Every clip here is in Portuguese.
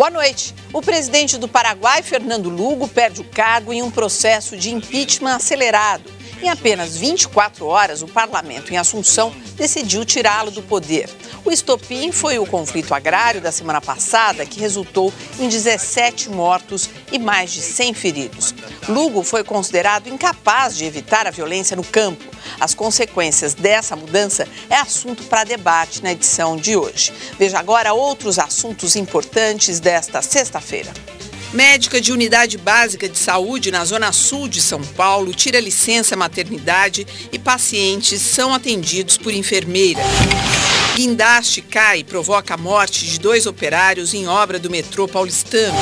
Boa noite. O presidente do Paraguai, Fernando Lugo, perde o cargo em um processo de impeachment acelerado. Em apenas 24 horas, o parlamento em Assunção decidiu tirá-lo do poder. O estopim foi o conflito agrário da semana passada, que resultou em 17 mortos e mais de 100 feridos. Lugo foi considerado incapaz de evitar a violência no campo. As consequências dessa mudança é assunto para debate na edição de hoje. Veja agora outros assuntos importantes desta sexta-feira. Médica de unidade básica de saúde na Zona Sul de São Paulo tira licença maternidade e pacientes são atendidos por enfermeira. Guindaste cai e provoca a morte de 2 operários em obra do metrô paulistano.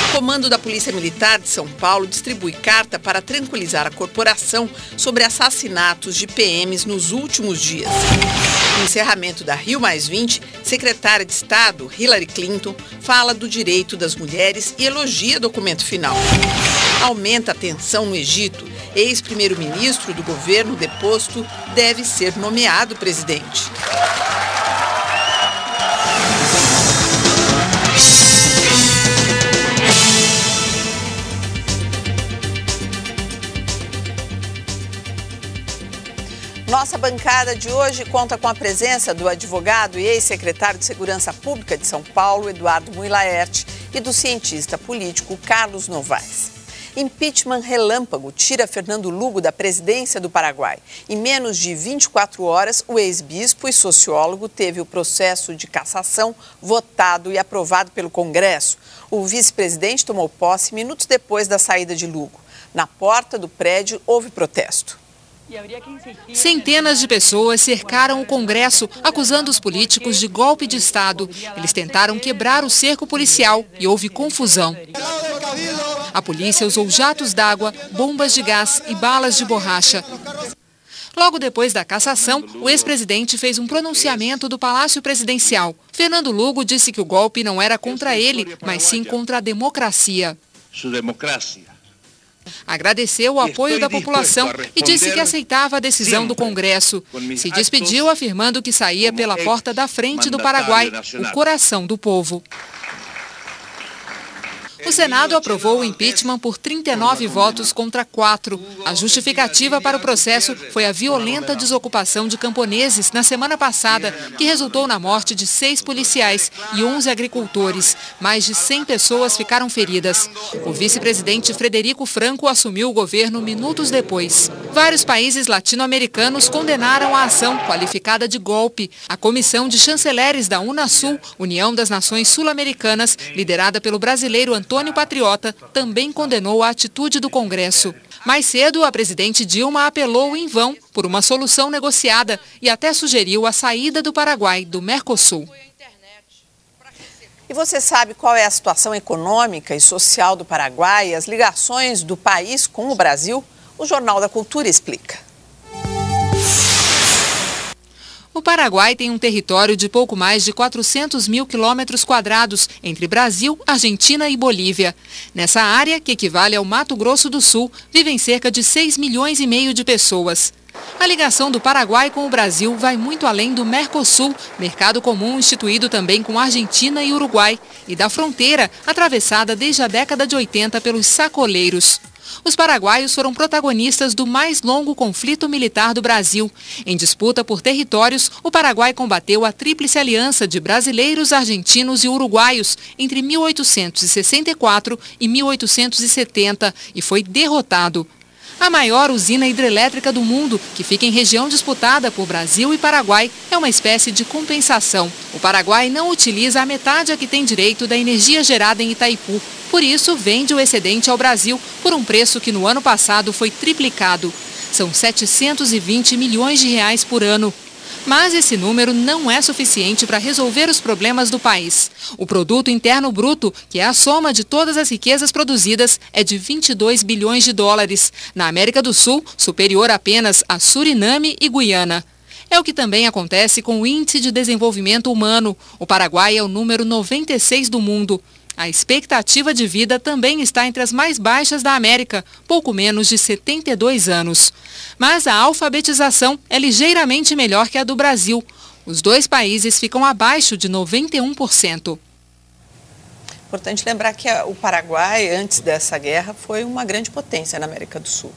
O comando da Polícia Militar de São Paulo distribui carta para tranquilizar a corporação sobre assassinatos de PMs nos últimos dias. No encerramento da Rio+20, secretária de Estado, Hillary Clinton, fala do direito das mulheres e elogia documento final. Aumenta a tensão no Egito. Ex-primeiro-ministro do governo deposto deve ser nomeado presidente. Nossa bancada de hoje conta com a presença do advogado e ex-secretário de Segurança Pública de São Paulo, Eduardo Mui Laerte, e do cientista político Carlos Novaes. Impeachment relâmpago tira Fernando Lugo da presidência do Paraguai. Em menos de 24 horas, o ex-bispo e sociólogo teve o processo de cassação votado e aprovado pelo Congresso. O vice-presidente tomou posse minutos depois da saída de Lugo. Na porta do prédio houve protesto. Centenas de pessoas cercaram o Congresso, acusando os políticos de golpe de Estado. Eles tentaram quebrar o cerco policial e houve confusão. A polícia usou jatos d'água, bombas de gás e balas de borracha. Logo depois da cassação, o ex-presidente fez um pronunciamento do Palácio Presidencial. Fernando Lugo disse que o golpe não era contra ele, mas sim contra a democracia. Agradeceu o apoio da população e disse que aceitava a decisão do Congresso. Se despediu afirmando que saía pela porta da frente do Paraguai, o coração do povo. O Senado aprovou o impeachment por 39 votos contra 4. A justificativa para o processo foi a violenta desocupação de camponeses na semana passada, que resultou na morte de 6 policiais e 11 agricultores. Mais de 100 pessoas ficaram feridas. O vice-presidente Frederico Franco assumiu o governo minutos depois. Vários países latino-americanos condenaram a ação, qualificada de golpe. A Comissão de Chanceleres da Unasul, União das Nações Sul-Americanas, liderada pelo brasileiro Antônio Patriota, também condenou a atitude do Congresso. Mais cedo, a presidente Dilma apelou em vão por uma solução negociada e até sugeriu a saída do Paraguai do Mercosul. E você sabe qual é a situação econômica e social do Paraguai e as ligações do país com o Brasil? O Jornal da Cultura explica. O Paraguai tem um território de pouco mais de 400 mil quilômetros quadrados entre Brasil, Argentina e Bolívia. Nessa área, que equivale ao Mato Grosso do Sul, vivem cerca de 6,5 milhões de pessoas. A ligação do Paraguai com o Brasil vai muito além do Mercosul, mercado comum instituído também com Argentina e Uruguai, e da fronteira, atravessada desde a década de 80 pelos sacoleiros. Os paraguaios foram protagonistas do mais longo conflito militar do Brasil. Em disputa por territórios, o Paraguai combateu a Tríplice Aliança de brasileiros, argentinos e uruguaios entre 1864 e 1870 e foi derrotado. A maior usina hidrelétrica do mundo, que fica em região disputada por Brasil e Paraguai, é uma espécie de compensação. O Paraguai não utiliza a metade a que tem direito da energia gerada em Itaipu. Por isso, vende o excedente ao Brasil por um preço que no ano passado foi triplicado. São 720 milhões de reais por ano. Mas esse número não é suficiente para resolver os problemas do país. O produto interno bruto, que é a soma de todas as riquezas produzidas, é de 22 bilhões de dólares. Na América do Sul, superior apenas a Suriname e Guiana. É o que também acontece com o Índice de Desenvolvimento Humano. O Paraguai é o número 96 do mundo. A expectativa de vida também está entre as mais baixas da América, pouco menos de 72 anos. Mas a alfabetização é ligeiramente melhor que a do Brasil. Os dois países ficam abaixo de 91%. Importante lembrar que o Paraguai, antes dessa guerra, foi uma grande potência na América do Sul.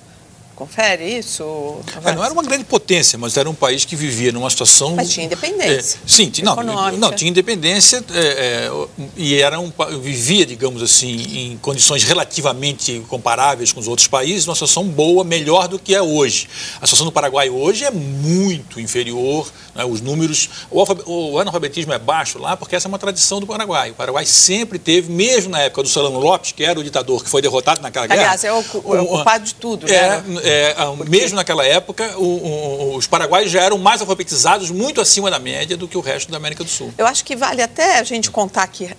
Confere isso? Não era uma grande potência, mas era um país que vivia numa situação... Mas tinha independência. Sim, tinha independência e vivia, digamos assim, em condições relativamente comparáveis com os outros países, uma situação boa, melhor do que é hoje. A situação do Paraguai hoje é muito inferior, né? Os números... O analfabetismo é baixo lá, porque essa é uma tradição do Paraguai. O Paraguai sempre teve, mesmo na época do Solano Lopes, que era o ditador que foi derrotado naquela guerra... Aliás, é o culpado de tudo, né? Mesmo naquela época, os paraguaios já eram mais alfabetizados, muito acima da média do que o resto da América do Sul. Eu acho que vale até a gente contar aqui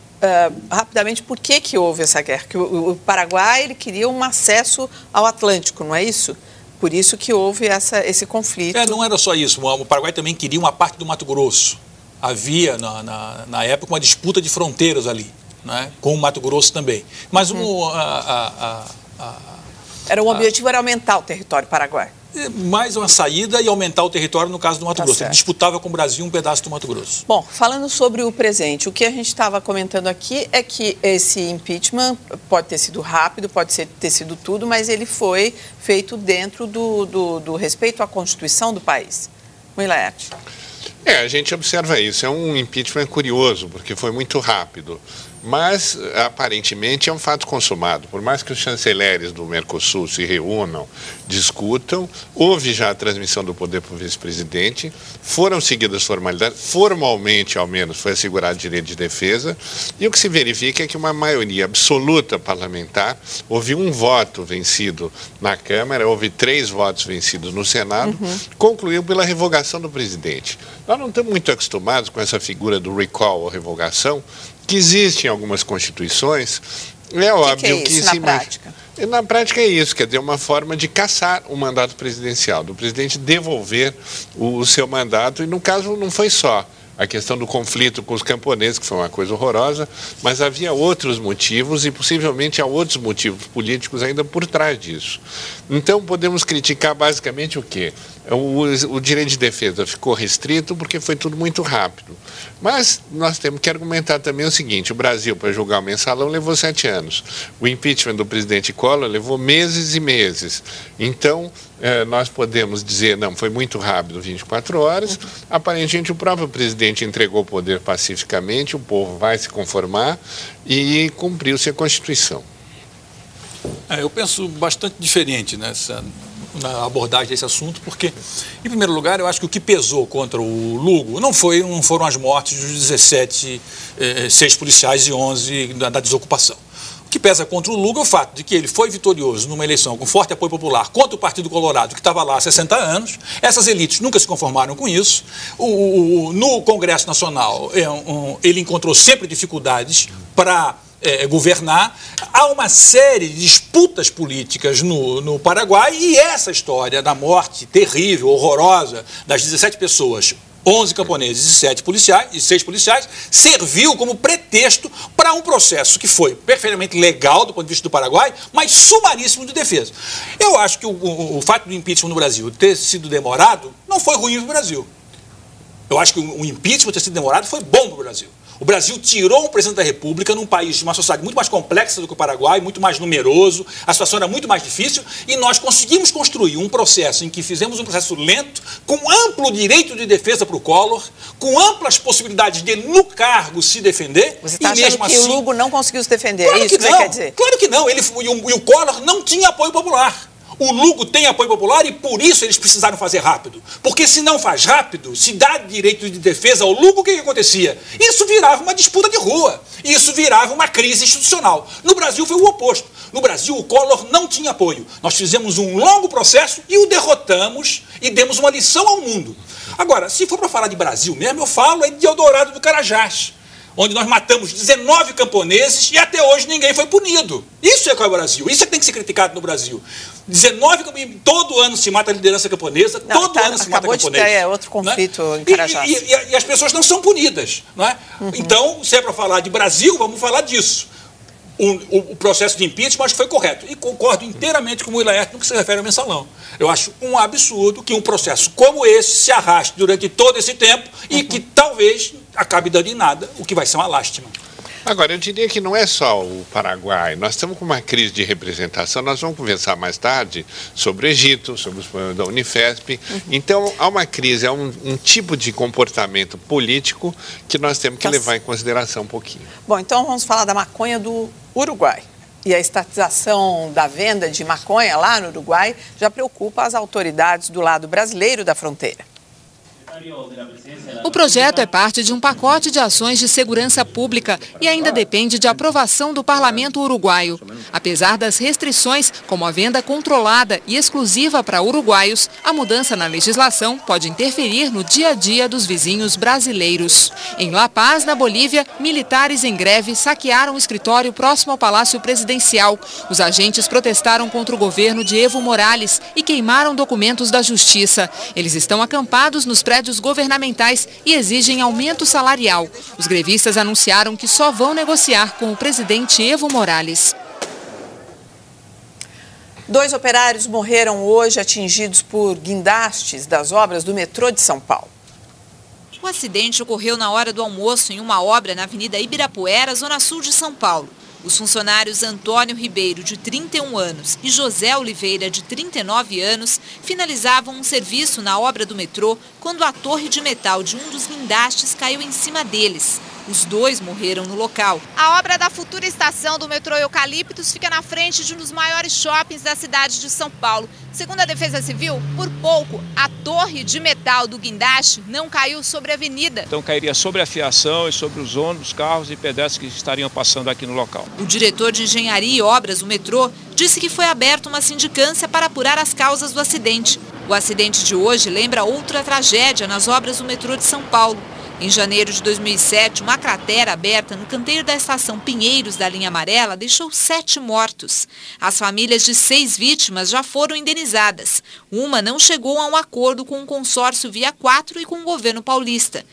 rapidamente por que houve essa guerra. Que o Paraguai ele queria um acesso ao Atlântico, não é isso? Por isso que houve esse conflito. Não era só isso. O Paraguai também queria uma parte do Mato Grosso. Havia, na época, uma disputa de fronteiras ali, né, com o Mato Grosso também. Mas o objetivo era aumentar o território paraguaio. Mais uma saída e aumentar o território no caso do Mato Grosso. Ele disputava com o Brasil um pedaço do Mato Grosso. Bom, falando sobre o presente, o que a gente estava comentando aqui é que esse impeachment pode ter sido rápido, pode ter sido tudo, mas ele foi feito dentro do respeito à Constituição do país. Will Laerte. A gente observa isso. É um impeachment curioso, porque foi muito rápido. Mas, aparentemente, é um fato consumado. Por mais que os chanceleres do Mercosul se reúnam, discutam, houve já a transmissão do poder para o vice-presidente, foram seguidas formalidades, formalmente, ao menos, foi assegurado direito de defesa, e o que se verifica é que uma maioria absoluta parlamentar, houve um voto vencido na Câmara, houve 3 votos vencidos no Senado, concluiu pela revogação do presidente. Nós não estamos muito acostumados com essa figura do recall ou revogação, que existe em algumas constituições. É óbvio que isso na prática? Na prática é isso, quer dizer, uma forma de cassar o mandato presidencial, do presidente devolver o seu mandato, e no caso não foi só a questão do conflito com os camponeses, que foi uma coisa horrorosa, mas havia outros motivos e possivelmente há outros motivos políticos ainda por trás disso. Então podemos criticar basicamente o quê? O direito de defesa ficou restrito porque foi tudo muito rápido. Mas nós temos que argumentar também o seguinte: o Brasil, para julgar o mensalão, levou 7 anos. O impeachment do presidente Collor levou meses e meses. Então, nós podemos dizer, não, foi muito rápido, 24 horas. Aparentemente, o próprio presidente entregou o poder pacificamente, o povo vai se conformar e cumpriu-se a Constituição. Eu penso bastante diferente na abordagem desse assunto, porque, em primeiro lugar, eu acho que o que pesou contra o Lugo não foram as mortes dos 17, 6 policiais e 11 da desocupação. O que pesa contra o Lugo é o fato de que ele foi vitorioso numa eleição com forte apoio popular contra o Partido Colorado, que estava lá há 60 anos. Essas elites nunca se conformaram com isso. No Congresso Nacional, ele encontrou sempre dificuldades para governar. Há uma série de disputas políticas no Paraguai, e essa história da morte terrível, horrorosa, das 17 pessoas, 11 camponeses e 6 policiais, serviu como pretexto para um processo que foi perfeitamente legal do ponto de vista do Paraguai, mas sumaríssimo de defesa. Eu acho que o fato do impeachment no Brasil ter sido demorado não foi ruim para o Brasil. Eu acho que o impeachment ter sido demorado foi bom para o Brasil. O Brasil tirou um presidente da República num país de uma sociedade muito mais complexa do que o Paraguai, muito mais numeroso, a situação era muito mais difícil, e nós conseguimos construir um processo em que fizemos um processo lento, com amplo direito de defesa para o Collor, com amplas possibilidades de, no cargo, se defender. Você está achando que o Lugo não conseguiu se defender? Claro, é isso que você quer dizer? Claro que não. E o Collor não tinha apoio popular. O Lugo tem apoio popular e por isso eles precisaram fazer rápido. Porque se não faz rápido, se dá direito de defesa ao Lugo, o que acontecia? Isso virava uma disputa de rua. Isso virava uma crise institucional. No Brasil foi o oposto. No Brasil o Collor não tinha apoio. Nós fizemos um longo processo e o derrotamos e demos uma lição ao mundo. Agora, se for para falar de Brasil mesmo, eu falo de Eldorado do Carajás, onde nós matamos 19 camponeses e até hoje ninguém foi punido. Isso é que é o Brasil, isso é que tem que ser criticado no Brasil. 19, todo ano se mata a liderança camponesa, todo ano se mata camponês. Acabou de ter outro conflito, né? Em Carajás. E as pessoas não são punidas, não é? Então, se é para falar de Brasil, vamos falar disso. O processo de impeachment acho que foi correto. E concordo inteiramente com o Will Laerte no que se refere ao mensalão. Eu acho um absurdo que um processo como esse se arraste durante todo esse tempo e que talvez acabe dando em nada, o que vai ser uma lástima. Agora, eu diria que não é só o Paraguai. Nós estamos com uma crise de representação. Nós vamos conversar mais tarde sobre o Egito, sobre os problemas da Unifesp. Então, há uma crise, há um tipo de comportamento político que nós temos que levar em consideração um pouquinho. Bom, então vamos falar da maconha do Uruguai. E a estatização da venda de maconha lá no Uruguai já preocupa as autoridades do lado brasileiro da fronteira. O projeto é parte de um pacote de ações de segurança pública e ainda depende de aprovação do parlamento uruguaio. Apesar das restrições, como a venda controlada e exclusiva para uruguaios, a mudança na legislação pode interferir no dia a dia dos vizinhos brasileiros. Em La Paz, na Bolívia, militares em greve saquearam o escritório próximo ao Palácio Presidencial. Os agentes protestaram contra o governo de Evo Morales e queimaram documentos da justiça. Eles estão acampados nos prédios governamentais e exigem aumento salarial. Os grevistas anunciaram que só vão negociar com o presidente Evo Morales. 2 operários morreram hoje atingidos por guindastes das obras do metrô de São Paulo. O acidente ocorreu na hora do almoço em uma obra na Avenida Ibirapuera, zona sul de São Paulo. Os funcionários Antônio Ribeiro, de 31 anos, e José Oliveira, de 39 anos, finalizavam um serviço na obra do metrô quando a torre de metal de um dos guindastes caiu em cima deles. Os 2 morreram no local. A obra da futura estação do metrô Eucaliptus fica na frente de um dos maiores shoppings da cidade de São Paulo. Segundo a Defesa Civil, por pouco, a torre de metal do guindaste não caiu sobre a avenida. Então cairia sobre a fiação e sobre os ônibus, carros e pedestres que estariam passando aqui no local. O diretor de Engenharia e Obras do metrô disse que foi aberta uma sindicância para apurar as causas do acidente. O acidente de hoje lembra outra tragédia nas obras do metrô de São Paulo. Em janeiro de 2007, uma cratera aberta no canteiro da estação Pinheiros da linha amarela deixou 7 mortos. As famílias de 6 vítimas já foram indenizadas. Uma não chegou a um acordo com o consórcio Via 4 e com o governo paulista.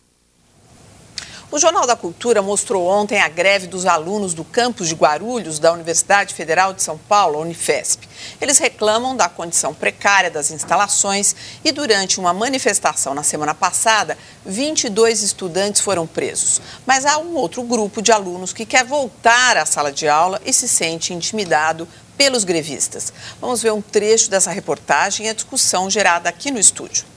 O Jornal da Cultura mostrou ontem a greve dos alunos do campus de Guarulhos da Universidade Federal de São Paulo, a Unifesp. Eles reclamam da condição precária das instalações e durante uma manifestação na semana passada, 22 estudantes foram presos. Mas há um outro grupo de alunos que quer voltar à sala de aula e se sente intimidado pelos grevistas. Vamos ver um trecho dessa reportagem e a discussão gerada aqui no estúdio.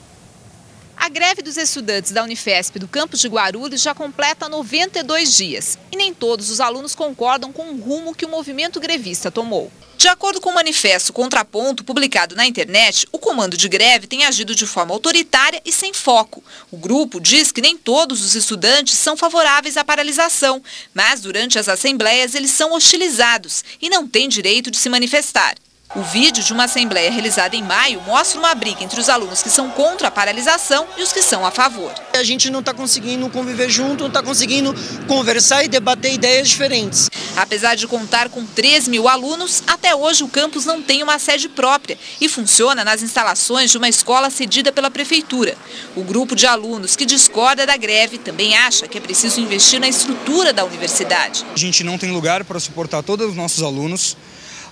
A greve dos estudantes da Unifesp do campus de Guarulhos já completa 92 dias. E nem todos os alunos concordam com o rumo que o movimento grevista tomou. De acordo com o manifesto Contraponto, publicado na internet, o comando de greve tem agido de forma autoritária e sem foco. O grupo diz que nem todos os estudantes são favoráveis à paralisação, mas durante as assembleias eles são hostilizados e não têm direito de se manifestar. O vídeo de uma assembleia realizada em maio mostra uma briga entre os alunos que são contra a paralisação e os que são a favor. A gente não está conseguindo conviver junto, não está conseguindo conversar e debater ideias diferentes. Apesar de contar com 3 mil alunos, até hoje o campus não tem uma sede própria e funciona nas instalações de uma escola cedida pela prefeitura. O grupo de alunos que discorda da greve também acha que é preciso investir na estrutura da universidade. A gente não tem lugar para suportar todos os nossos alunos.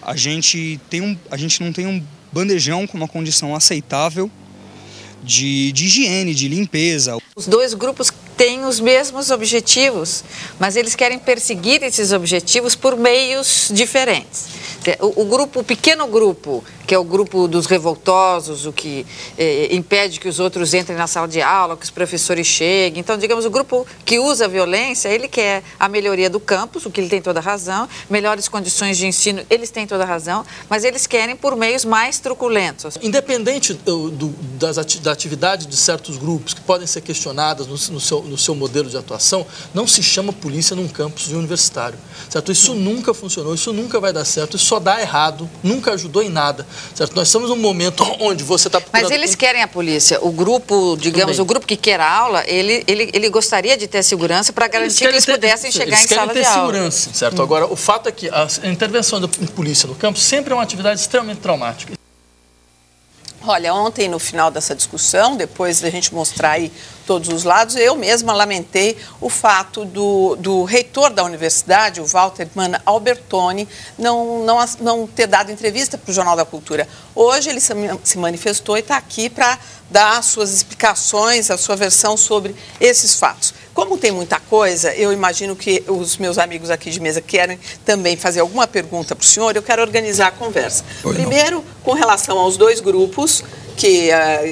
A gente não tem um bandejão com uma condição aceitável de higiene, de limpeza. Os 2 grupos têm os mesmos objetivos, mas eles querem perseguir esses objetivos por meios diferentes. O pequeno grupo, que é o grupo dos revoltosos, o que impede que os outros entrem na sala de aula, que os professores cheguem. Então, digamos, o grupo que usa a violência, ele quer a melhoria do campus, o que ele tem toda a razão, melhores condições de ensino, eles têm toda a razão, mas eles querem por meios mais truculentos. Independente da atividade de certos grupos que podem ser questionadas no seu modelo de atuação, não se chama polícia num campus universitário, certo? Isso nunca funcionou, isso nunca vai dar certo, isso só dá errado, nunca ajudou em nada, certo? Nós estamos num momento onde você está procurando... Mas eles querem a polícia. O grupo, digamos, o grupo que quer a aula, ele gostaria de ter segurança para garantir que eles pudessem chegar em sala de aula. Eles querem ter segurança, certo? Agora, o fato é que a intervenção da polícia no campus sempre é uma atividade extremamente traumática. Olha, ontem, no final dessa discussão, depois da gente mostrar aí todos os lados, eu mesma lamentei o fato do reitor da universidade, o Walter Mann Albertoni, não ter dado entrevista para o Jornal da Cultura. Hoje ele se manifestou e está aqui para dar as suas explicações, a sua versão sobre esses fatos. Como tem muita coisa, eu imagino que os meus amigos aqui de mesa querem também fazer alguma pergunta para o senhor, eu quero organizar a conversa. Primeiro, com relação aos dois grupos, que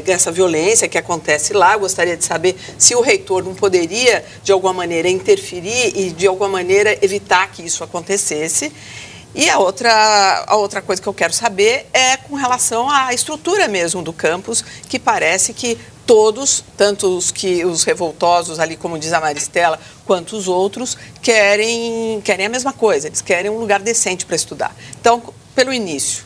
essa violência que acontece lá, eu gostaria de saber se o reitor não poderia, de alguma maneira, interferir e, de alguma maneira, evitar que isso acontecesse. E a outra coisa que eu quero saber é com relação à estrutura mesmo do campus, que parece que todos, tanto os revoltosos ali, como diz a Maristela, quanto os outros, querem a mesma coisa, eles querem um lugar decente para estudar. Então, pelo início.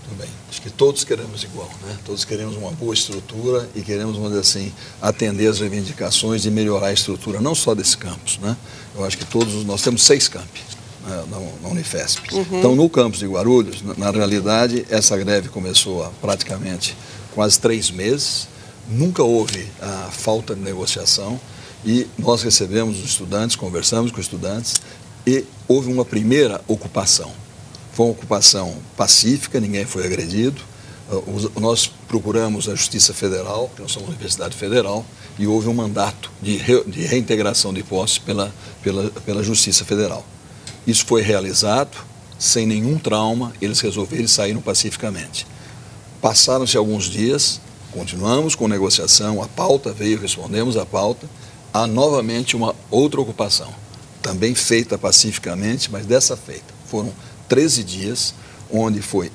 Tudo bem. Acho que todos queremos igual, né? Todos queremos uma boa estrutura e queremos, vamos dizer assim, atender as reivindicações e melhorar a estrutura, não só desse campus, né? Eu acho que nós temos 6 campi, né, na Unifesp. Então, no campus de Guarulhos, na realidade, essa greve começou há praticamente quase 3 meses, nunca houve a falta de negociação e nós recebemos os estudantes, conversamos com os estudantes e houve uma primeira ocupação. Foi uma ocupação pacífica, ninguém foi agredido. Nós procuramos a Justiça Federal, que nós somos uma Universidade Federal, e houve um mandato de reintegração de posse pela Justiça Federal. Isso foi realizado sem nenhum trauma, eles resolveram e saíram pacificamente. Passaram-se alguns dias, continuamos com negociação, a pauta veio, respondemos à pauta, há novamente uma outra ocupação, também feita pacificamente, mas dessa feita. Foram 13 dias, onde foi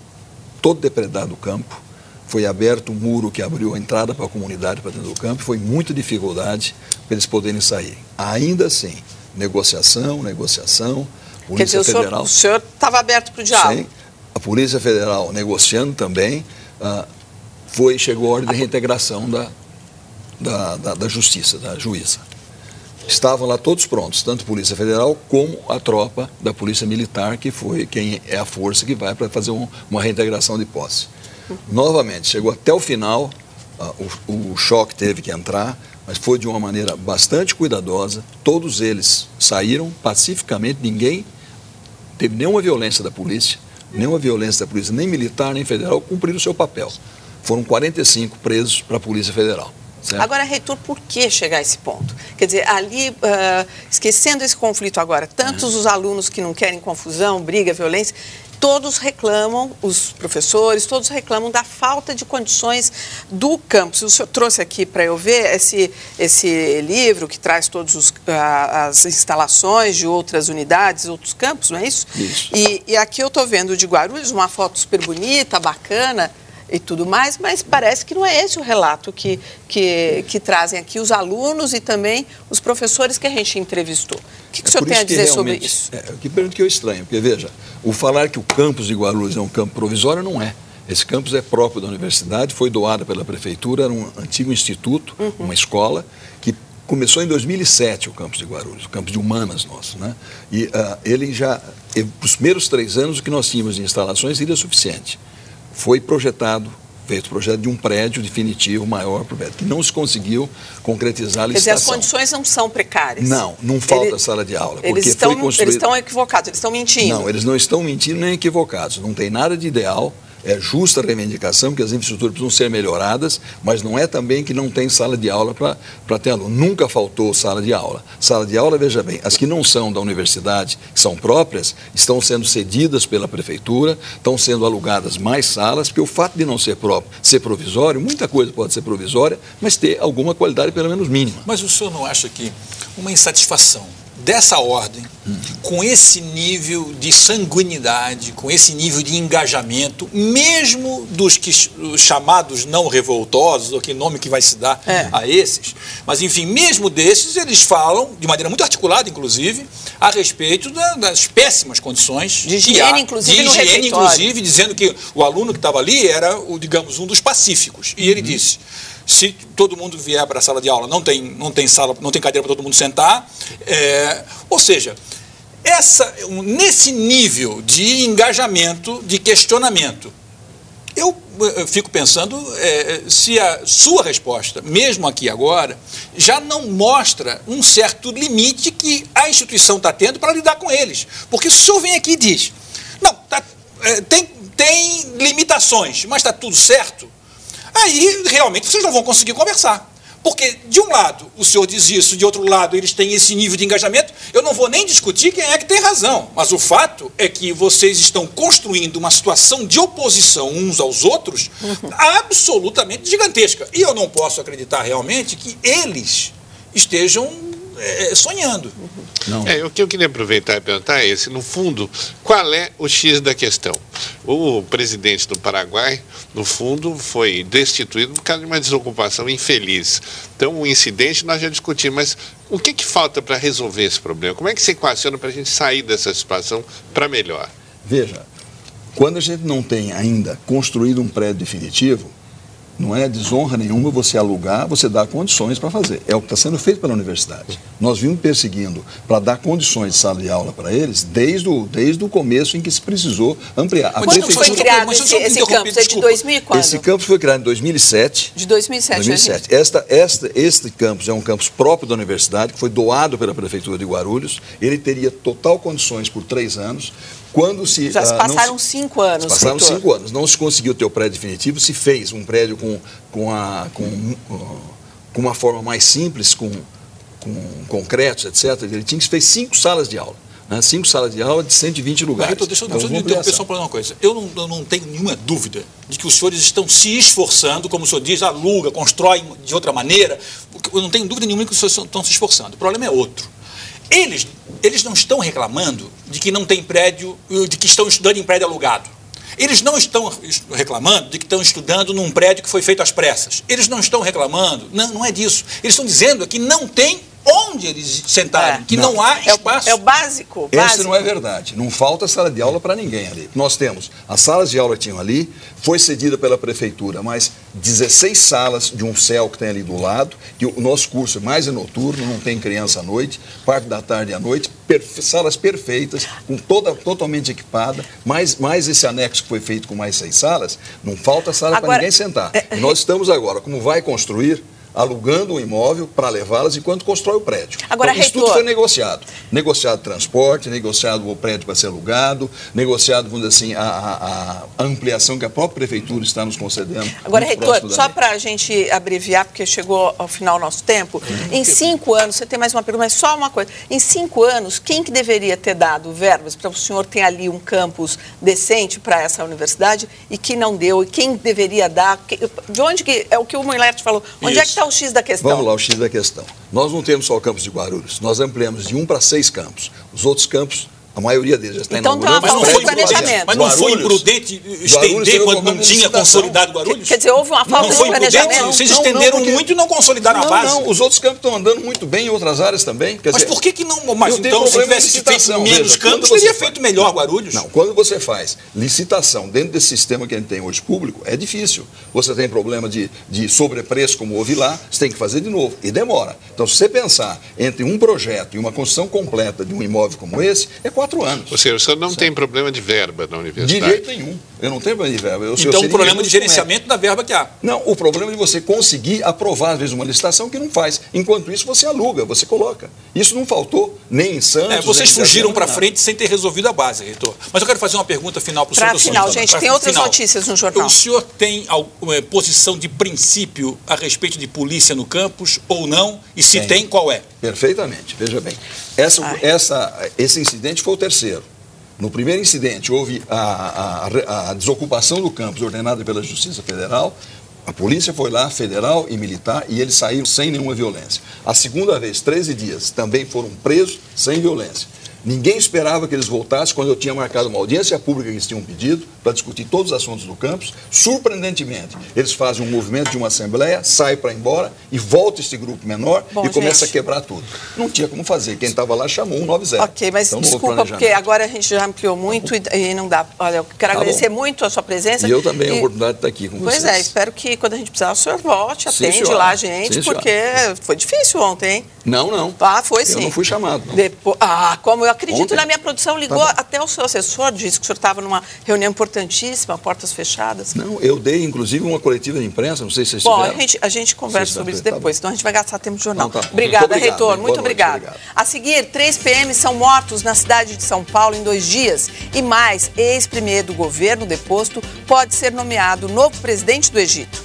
todo depredado o campo, foi aberto um muro que abriu a entrada para a comunidade para dentro do campo, foi muita dificuldade para eles poderem sair. Ainda assim, negociação, Polícia Federal... O senhor estava aberto para o diálogo? Sim, a Polícia Federal negociando também, chegou a ordem de reintegração da Justiça, da juíza. Estavam lá todos prontos, tanto a Polícia Federal como a tropa da Polícia Militar, que foi quem é a força que vai para fazer uma reintegração de posse. Novamente, chegou até o final, o choque teve que entrar, mas foi de uma maneira bastante cuidadosa, todos eles saíram pacificamente, ninguém teve nenhuma violência da polícia, nem militar, nem federal, cumpriram o seu papel. Foram 45 presos para a Polícia Federal. Certo? Agora, reitor, por que chegar a esse ponto? Quer dizer, ali, esquecendo esse conflito agora, tantos os alunos que não querem confusão, briga, violência, todos reclamam, os professores, todos reclamam da falta de condições do campus. O senhor trouxe aqui para eu ver esse livro que traz todas as instalações de outras unidades, outros campos, não é isso? Isso. E aqui eu estou vendo o de Guarulhos, uma foto super bonita, bacana, e tudo mais, mas parece que não é esse o relato que trazem aqui os alunos e também os professores que a gente entrevistou. O que o senhor tem a dizer sobre isso? Que pergunta que eu estranho, porque veja, o falar que o campus de Guarulhos é um campo provisório não é. Esse campus é próprio da universidade, foi doado pela prefeitura, era um antigo instituto, uma escola, que começou em 2007 o campus de Guarulhos, o campus de humanas nosso, né? E ele já, os primeiros 3 anos, o que nós tínhamos de instalações seria suficiente. Foi feito o projeto de um prédio definitivo maior para o prédio, que não se conseguiu concretizar a licitação. Quer dizer, as condições não são precárias? Não falta sala de aula. Eles estão equivocados, eles estão mentindo. Não, eles não estão mentindo nem equivocados, não tem nada de ideal. É justa a reivindicação que as infraestruturas precisam ser melhoradas, mas não é também que não tem sala de aula para ter aluno. Nunca faltou sala de aula. Sala de aula, veja bem, as que não são da universidade, que são próprias, estão sendo cedidas pela prefeitura, estão sendo alugadas mais salas, porque o fato de não ser próprio, ser provisório, muita coisa pode ser provisória, mas ter alguma qualidade pelo menos mínima. Mas o senhor não acha que uma insatisfação dessa ordem, com esse nível de sanguinidade, com esse nível de engajamento, mesmo dos chamados não revoltosos, ou que nome que vai se dar a esses, mas enfim, mesmo desses, eles falam, de maneira muito articulada, inclusive, a respeito das péssimas condições de higiene, inclusive, dizendo que o aluno que estava ali era, digamos, um dos pacíficos. E ele disse: se todo mundo vier para a sala de aula, não tem sala, não tem cadeira para todo mundo sentar. Ou seja, nesse nível de engajamento, de questionamento, Eu fico pensando se a sua resposta, mesmo aqui agora, já não mostra um certo limite que a instituição está tendo para lidar com eles. Porque se o senhor vem aqui e diz, não, tem limitações, mas está tudo certo, aí realmente vocês não vão conseguir conversar. Porque, de um lado, o senhor diz isso, de outro lado, eles têm esse nível de engajamento. Eu não vou nem discutir quem é que tem razão, mas o fato é que vocês estão construindo uma situação de oposição uns aos outros absolutamente gigantesca. E eu não posso acreditar realmente que eles estejam sonhando. Não. O que eu queria aproveitar e perguntar é esse, no fundo, qual é o X da questão? O presidente do Paraguai, no fundo, foi destituído por causa de uma desocupação infeliz. Então, o incidente nós já discutimos, mas o que falta para resolver esse problema? Como é que se equaciona para a gente sair dessa situação para melhor? Veja, quando a gente não tem ainda construído um prédio definitivo, não é desonra nenhuma você alugar, você dá condições para fazer. É o que está sendo feito pela universidade. Nós vimos perseguindo para dar condições de sala de aula para eles desde o começo em que se precisou ampliar. Quando foi criado esse campus? É de 2000 e quando? Esse campus foi criado em 2007. De 2007. 2007. Este campus é um campus próprio da universidade, que foi doado pela Prefeitura de Guarulhos. Ele teria total condições por 3 anos. Já se passaram 5 anos. Passaram 5 anos. Não se conseguiu ter o prédio definitivo, se fez um prédio com uma forma mais simples, com concretos, etc. Ele fez 5 salas de aula. 5 salas de aula de 120 lugares. Mas, deixa eu interromper só para uma coisa. Eu não tenho nenhuma dúvida de que os senhores estão se esforçando, como o senhor diz, aluga, constrói de outra maneira. Eu não tenho dúvida nenhuma que os senhores estão se esforçando. O problema é outro. Eles não estão reclamando de que não tem prédio, de que estão estudando em prédio alugado. Eles não estão reclamando de que estão estudando num prédio que foi feito às pressas. Eles não estão reclamando, não é disso. Eles estão dizendo que não tem onde eles sentarem, que não há espaço. É o básico. Isso não é verdade. Não falta sala de aula para ninguém ali. Nós temos as salas de aula que tinham ali, foi cedida pela prefeitura, mas 16 salas de um céu que tem ali do lado, que o nosso curso mais é noturno, não tem criança à noite, parte da tarde e à noite, salas perfeitas, totalmente equipada, mais esse anexo que foi feito com mais 6 salas, não falta sala para ninguém sentar. Nós estamos agora, como vai construir, alugando o imóvel para levá-las enquanto constrói o prédio. Agora, então, isso tudo foi negociado. Negociado transporte, negociado o prédio para ser alugado, negociado, vamos dizer assim, a ampliação que a própria prefeitura está nos concedendo. Agora, reitor, só para a gente abreviar, porque chegou ao final o nosso tempo, em 5 anos, você tem mais uma pergunta, mas só uma coisa, em 5 anos, quem que deveria ter dado verbas para o senhor ter ali um campus decente para essa universidade e que não deu, e quem deveria dar, de onde que, é o que o Moilert falou, onde é que está o X da questão? Vamos lá, o X da questão. Nós não temos só o campus de Guarulhos, nós ampliamos de 1 para 6 campos. Os outros campos, a maioria deles já está inaugurando. Mas não foi imprudente estender quando não tinha consolidado Guarulhos? Quer dizer, houve uma falta de planejamento? Vocês estenderam muito e não consolidaram a base. Não, os outros campos estão andando muito bem em outras áreas também. Mas por que não? Mas então, se tivesse feito menos campos, teria feito melhor Guarulhos? Não, quando você faz licitação dentro desse sistema que a gente tem hoje público, é difícil. Você tem problema de sobrepreço, como houve lá, você tem que fazer de novo, e demora. Então, se você pensar entre um projeto e uma construção completa de um imóvel como esse, é 4 anos. Ou seja, o senhor não tem problema de verba na universidade? De jeito nenhum. Eu não tenho problema de verba. Então, o problema de gerenciamento da verba que há. Não, o problema é de você conseguir aprovar, às vezes, uma licitação que não faz. Enquanto isso, você aluga, você coloca. Isso não faltou nem em Santos. Vocês fugiram para frente sem ter resolvido a base, reitor. Mas eu quero fazer uma pergunta final para o senhor. Para final, gente, tem outras notícias no jornal. O senhor tem alguma posição de princípio a respeito de polícia no campus ou não? E se tem, qual é? Perfeitamente. Veja bem. Esse incidente foi o terceiro. No primeiro incidente, houve a desocupação do campus ordenada pela Justiça Federal. A polícia foi lá, federal e militar, e eles saíram sem nenhuma violência. A segunda vez, 13 dias, também foram presos sem violência. Ninguém esperava que eles voltassem quando eu tinha marcado uma audiência pública que eles tinham pedido para discutir todos os assuntos do campus. Surpreendentemente, eles fazem um movimento de uma assembleia, saem para ir embora e volta esse grupo menor e começa a quebrar tudo. Não tinha como fazer. Quem estava lá chamou 190. Ok, mas então, desculpa, porque agora a gente já ampliou muito e não dá. Olha, eu quero agradecer muito a sua presença. E eu também a oportunidade de estar aqui com vocês. Pois é, espero que quando a gente precisar o senhor volte, atende lá a gente, porque foi difícil ontem, hein? Não. Foi sim. Eu não fui chamado. Como eu acredito, ontem, na minha produção ligou até o seu assessor, disse que o senhor estava numa reunião importante. importantíssima, portas fechadas. Não, eu dei, inclusive, uma coletiva de imprensa, não sei se vocês Bom, tiveram. a gente conversa sobre isso depois, senão a gente vai gastar tempo de jornal. Não, tá. Obrigada, reitor, muito obrigado. obrigado. A seguir, 3 PMs são mortos na cidade de São Paulo em 2 dias. E mais, ex-premier do governo deposto pode ser nomeado novo presidente do Egito.